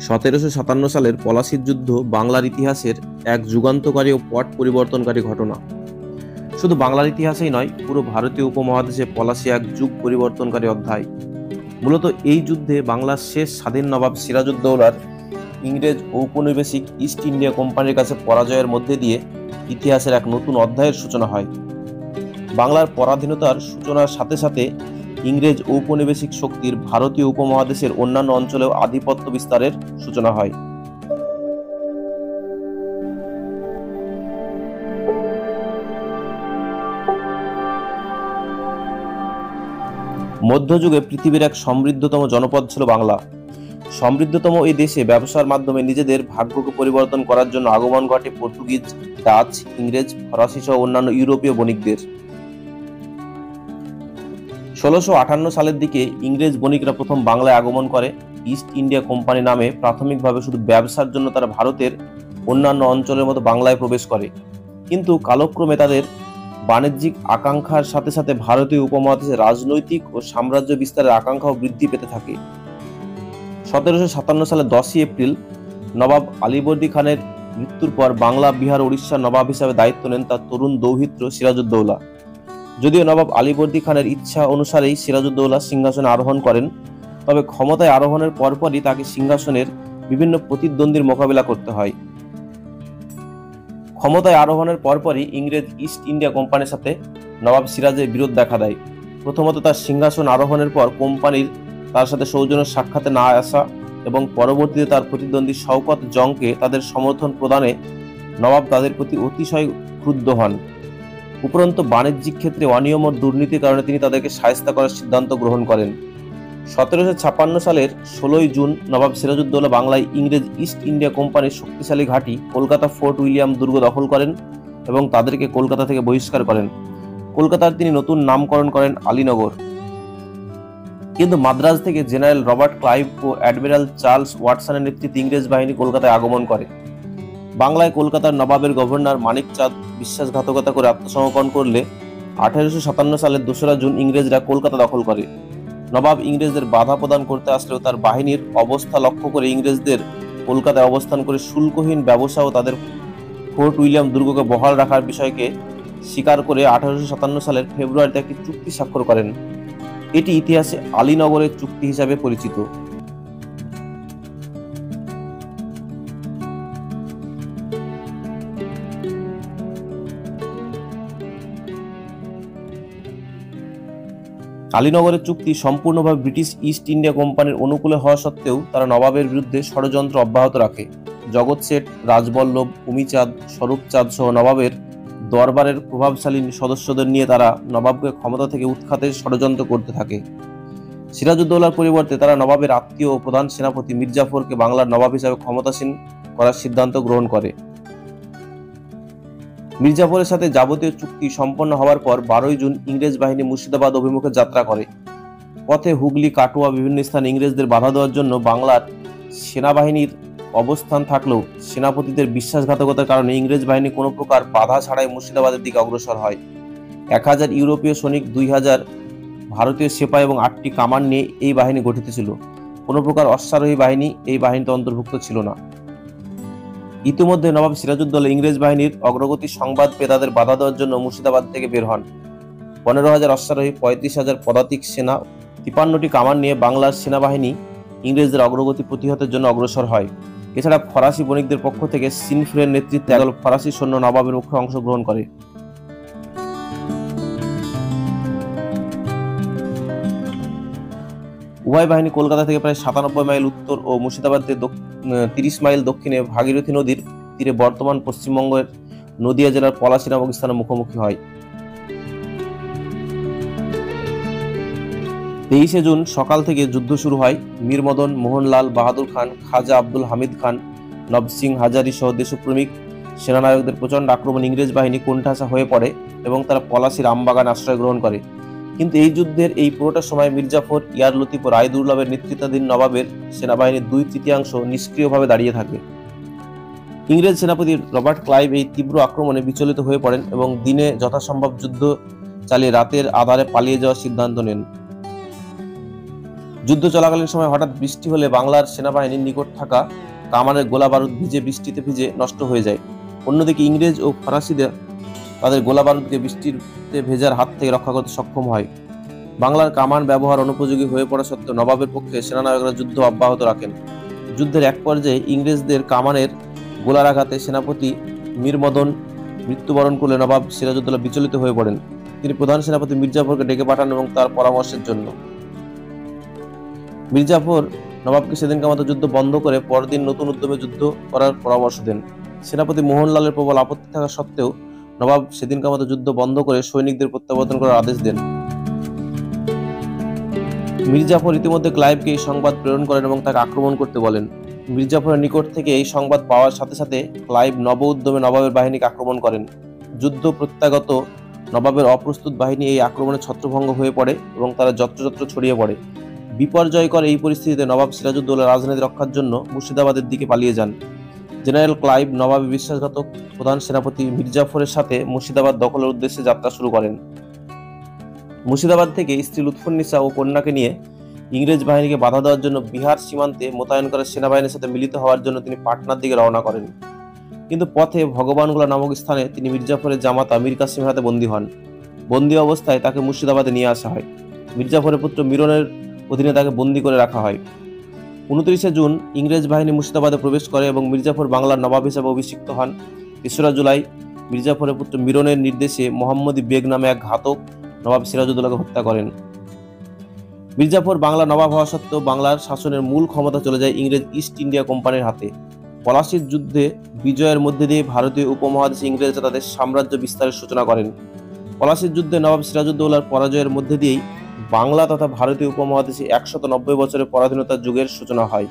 1757 সালের পলাশীর যুদ্ধ বাংলার ইতিহাসের এক যুগান্তকারী ও পট পরিবর্তনকারী ঘটনা। শুধু বাংলার ইতিহাসেই নয়, পুরো ভারতীয় উপমহাদেশে পলাশী এক যুগ পরিবর্তনকারী অধ্যায়। মূলত এই যুদ্ধে বাংলার শেষ স্বাধীন নবাব সিরাজউদ্দৌলার ইংরেজ ঔপনিবেশিক ইস্ট ইন্ডিয়া কোম্পানির কাছে পরাজয়ের মধ্যে দিয়ে ইতিহাসের এক নতুন অধ্যায়ের সূচনা হয়। বাংলার পরাধীনতার সূচনার সাথে সাথে ইংরেজ ঔপনিবেশিক শক্তির ভারতীয় উপমহাদেশের অন্যান্য অঞ্চলেও আধিপত্য বিস্তারের সূচনা হয়। মধ্যযুগে পৃথিবীর এক সমৃদ্ধতম জনপদ ছিল বাংলা। সমৃদ্ধতম এই দেশে ব্যবসার মাধ্যমে নিজেদের ভাগ্যকে পরিবর্তন করার জন্য আগমন ঘটে পর্তুগিজ, ডাচ, ইংরেজ, ফরাসি সহ অন্যান্য ইউরোপীয় বণিকদের। 1658 সালের দিকে ইংরেজ বণিকরা প্রথম বাংলায় আগমন করে। ইস্ট ইন্ডিয়া কোম্পানি নামে প্রাথমিকভাবে শুধু ব্যবসার জন্য তারা ভারতের অন্যান্য অঞ্চলের মতো বাংলায় প্রবেশ করে, কিন্তু কালক্রমে তাদের বাণিজ্যিক আকাঙ্ক্ষার সাথে সাথে ভারতীয় উপমহাদেশে রাজনৈতিক ও সাম্রাজ্য বিস্তারের আকাঙ্ক্ষাও বৃদ্ধি পেতে থাকে। 1757 সালের 10ই এপ্রিল নবাব আলীবর্দী খানের মৃত্যুর পর বাংলা, বিহার, উড়িষ্যার নবাব হিসাবে দায়িত্ব নেন তার তরুণ দৌহিত্র সিরাজউদ্দৌলা। যদিও নবাব আলীবর্দী খানের ইচ্ছা অনুসারেই সিরাজউদ্দৌলা সিংহাসনে আরোহণ করেন, তবে ক্ষমতায় আরোহণের পরপরই তাকে সিংহাসনের বিভিন্ন প্রতিদ্বন্দ্বীর মোকাবিলা করতে হয়। ক্ষমতায় আরোহণের পরপরই ইংরেজ ইস্ট ইন্ডিয়া কোম্পানির সাথে নবাব সিরাজের বিরোধ দেখা দেয়। প্রথমত তার সিংহাসন আরোহণের পর কোম্পানির তার সাথে সৌজন্য সাক্ষাতে না আসা এবং পরবর্তীতে তার প্রতিদ্বন্দ্বী শওকত জংকে তাদের সমর্থন প্রদানে নবাব তাদের প্রতি অতিশয় ক্রুদ্ধ হন। উপরন্তু বাণিজ্যিক ক্ষেত্রে অনিয়ম ও দুর্নীতির কারণে তিনি তাদেরকে শায়েস্তা করার সিদ্ধান্ত গ্রহণ করেন। 1756 সালের 16ই জুন নবাব সিরাজউদ্দৌলা বাংলায় ইংরেজ ইস্ট ইন্ডিয়া কোম্পানির শক্তিশালী ঘাঁটি কলকাতা ফোর্ট উইলিয়াম দুর্গ দখল করেন এবং তাদেরকে কলকাতা থেকে বহিষ্কার করেন। কলকাতার তিনি নতুন নামকরণ করেন আলীনগর। কিন্তু মাদ্রাজ থেকে জেনারেল রবার্ট ক্লাইভ ও অ্যাডমিরাল চার্লস ওয়াটসনের নেতৃত্বে ইংরেজ বাহিনী কলকাতায় আগমন করে। বাংলায় কলকাতার নবাবের গভর্নর মানিক চাঁদ বিশ্বাসঘাতকতা করে আত্মসমর্পণ করলে 1857 সালের 2রা জুন ইংরেজরা কলকাতা দখল করে। নবাব ইংরেজদের বাধা প্রদান করতে আসলেও তার বাহিনীর অবস্থা লক্ষ্য করে ইংরেজদের কলকাতায় অবস্থান করে শুল্কহীন ব্যবসা ও তাদের ফোর্ট উইলিয়াম দুর্গকে বহাল রাখার বিষয়কে স্বীকার করে 1857 সালের ফেব্রুয়ারিতে একটি চুক্তি স্বাক্ষর করেন। এটি ইতিহাসে আলীনগরের চুক্তি হিসাবে পরিচিত। আলীনগরের চুক্তি সম্পূর্ণভাবে ব্রিটিশ ইস্ট ইন্ডিয়া কোম্পানির অনুকূলে হওয়া সত্ত্বেও তারা নবাবের বিরুদ্ধে ষড়যন্ত্র অব্যাহত রাখে। জগৎ শেঠ, রাজবল্লভ, উমিচাঁদ, স্বরূপচাঁদ সহ নবাবের দরবারের প্রভাবশালী সদস্যদের নিয়ে তারা নবাবকে ক্ষমতা থেকে উৎখাতের ষড়যন্ত্র করতে থাকে। সিরাজউদ্দৌলার পরিবর্তে তারা নবাবের আত্মীয় ও প্রধান সেনাপতি মির্জাফরকে বাংলার নবাব হিসাবে ক্ষমতাসীন করার সিদ্ধান্ত গ্রহণ করে। মির্জাফরের সাথে যাবতীয় চুক্তি সম্পন্ন হওয়ার পর 12ই জুন ইংরেজ বাহিনী মুর্শিদাবাদ অভিমুখে যাত্রা করে। পথে হুগলি, কাটোয়া বিভিন্ন স্থানে ইংরেজদের বাধা দেওয়ার জন্য বাংলার সেনাবাহিনীর অবস্থান থাকলেও সেনাপতিদের বিশ্বাসঘাতকতার কারণে ইংরেজ বাহিনী কোনো প্রকার বাধা ছাড়াই মুর্শিদাবাদের দিকে অগ্রসর হয়। 1000 ইউরোপীয় সৈনিক, 2000 ভারতীয় সেপাই এবং 8টি কামান নিয়ে এই বাহিনী গঠিত ছিল। কোনো প্রকার অশ্বারোহী বাহিনী এই বাহিনীতে অন্তর্ভুক্ত ছিল না। ইতিমধ্যে নবাব সিরাজউদ্দৌলা ইংরেজ বাহিনীর অগ্রগতির সংবাদ পেয়ে তাদের বাধা দেওয়ার জন্য মুর্শিদাবাদ থেকে বের হন। 15,000 অশ্বারোহী, 35,000 পদাতিক সেনা, 53টি কামান নিয়ে বাংলার সেনাবাহিনী ইংরেজদের অগ্রগতি প্রতিহতের জন্য অগ্রসর হয়। এছাড়া ফরাসি বণিকদের পক্ষ থেকে সিনফ্রের নেতৃত্বে একদল ফরাসি সৈন্য নবাবের মুখে অংশগ্রহণ করে। উভয় বাহিনী কলকাতা থেকে প্রায় 97 মাইল উত্তর ও মুর্শিদাবাদ থেকে 30 মাইল দক্ষিণে ভাগীরথী নদীর তীরে বর্তমান পশ্চিমবঙ্গের নদিয়া জেলার পলাশী নামক স্থানে মুখোমুখি হয়। 23শে জুন সকাল থেকে যুদ্ধ শুরু হয়। মীর মদন মোহনলাল বাহাদুর খান, খাজা আব্দুল হামিদ খান, নব সিং হাজারি সহ দেশপ্রেমিক সেনানায়কদের প্রচণ্ড আক্রমণ ইংরেজ বাহিনী কোণঠাসা হয়ে পড়ে এবং তারা পলাশীর আমবাগান আশ্রয় গ্রহণ করে। কিন্তু এই যুদ্ধের এই পুরোটা সময় মির্জাফর, ইয়ার লতিফ ও রায়দুর্লভের নেতৃত্বাধীন নবাবের সেনাবাহিনীর 2/3 নিষ্ক্রিয়ভাবে দাঁড়িয়ে থাকে। ইংরেজ সেনাপতি রবার্ট ক্লাইভ এই তীব্র আক্রমণে বিচলিত হয়ে পড়েন এবং দিনে যথাসম্ভব যুদ্ধ চালিয়ে রাতের আধারে পালিয়ে যাওয়ার সিদ্ধান্ত নেন। যুদ্ধ চলাকালীন সময় হঠাৎ বৃষ্টি হলে বাংলার সেনাবাহিনীর নিকট থাকা কামানের গোলা বারুদ বৃষ্টিতে ভিজে নষ্ট হয়ে যায়। অন্যদিকে ইংরেজ ও ফরাসিদের তাদের গোলা বারুদকে বৃষ্টিতে ভেজার হাত থেকে রক্ষা করতে সক্ষম হয়। বাংলার কামান ব্যবহার অনুপযোগী হয়ে পড়া সত্ত্বেও নবাবের পক্ষে সেনানায়করা যুদ্ধ অব্যাহত রাখেন। যুদ্ধের এক পর্যায়ে ইংরেজদের কামানের গোলার আঘাতে সেনাপতি মীর মদন মৃত্যুবরণ করলে নবাব সিরাজউদ্দৌলা বিচলিত হয়ে পড়েন। তিনি প্রধান সেনাপতি মির্জাফরকে ডেকে পাঠান এবং তার পরামর্শের জন্য। মির্জাফর নবাবকে সেদিনকার মতো যুদ্ধ বন্ধ করে পরদিন নতুন উদ্যমে যুদ্ধ করার পরামর্শ দেন। সেনাপতি মোহনলালের প্রবল আপত্তি থাকা সত্ত্বেও নবাব সেদিনকার মতো যুদ্ধ বন্ধ করে সৈনিকদের প্রত্যাবর্তন করার আদেশ দেন। মির্জাফর ইতিমধ্যে ক্লাইভকে এই সংবাদ প্রেরণ করেন এবং তাকে আক্রমণ করতে বলেন। মির্জাফরের নিকট থেকে এই সংবাদ পাওয়ার সাথে সাথে ক্লাইভ নব উদ্যমে নবাবের বাহিনীকে আক্রমণ করেন। যুদ্ধ প্রত্যাগত নবাবের অপ্রস্তুত বাহিনী এই আক্রমণে ছত্রভঙ্গ হয়ে পড়ে এবং তারা যত্রযত্র ছড়িয়ে পড়ে। বিপর্যয়কর এই পরিস্থিতিতে নবাব সিরাজউদ্দৌলা রাজনীতি রক্ষার জন্য মুর্শিদাবাদের দিকে পালিয়ে যান। জেনারেল ক্লাইভ নবাবের বিশ্বাসঘাতক প্রধান সেনাপতি মির্জাফরের সাথে মুর্শিদাবাদ দখলের উদ্দেশ্যে যাত্রা শুরু করেন। মুর্শিদাবাদ থেকে স্ত্রী লুৎফুন্নিসা ও কন্যাকে নিয়ে ইংরেজ বাহিনীকে বাধা দেওয়ার জন্য বিহার সীমান্তে মোতায়েন করা সেনাবাহিনীর সাথে মিলিত হওয়ার জন্য তিনি পাটনার দিকে রওনা করেন। কিন্তু পথে ভগবানগোলা নামক স্থানে তিনি মির্জাফরের জামাতা মীর কাসিমের হাতে বন্দী হন। বন্দী অবস্থায় তাকে মুর্শিদাবাদে নিয়ে আসা হয়। মির্জাফরের পুত্র মিরনের অধীনে তাকে বন্দী করে রাখা হয়। 29 জুন ইংরেজ বাহিনী মুর্শিদাবাদে প্রবেশ করে এবং মির্জাফর বাংলার নবাব হিসেবে অভিষিক্ত হন। 3রা জুলাই মির্জাফরের পুত্র মিরনের নির্দেশে মোহাম্মদী বেগ নামে এক ঘাতক নবাব সিরাজউদ্দৌলাকে হত্যা করেন। মির্জাফর বাংলার নবাব হওয়া সত্ত্বেও বাংলার শাসনের মূল ক্ষমতা চলে যায় ইংরেজ ইস্ট ইন্ডিয়া কোম্পানির হাতে। পলাশীর যুদ্ধে বিজয়ের মধ্যে দিয়ে ভারতীয় উপমহাদেশে ইংরেজরা তাদের সাম্রাজ্য বিস্তারের সূচনা করেন। পলাশীর যুদ্ধে নবাব সিরাজউদ্দৌলার পরাজয়ের মধ্যে দিয়েই বাংলা তথা ভারতীয় উপমহাদেশে 190 বছরের পরাধীনতার যুগের সূচনা হয়।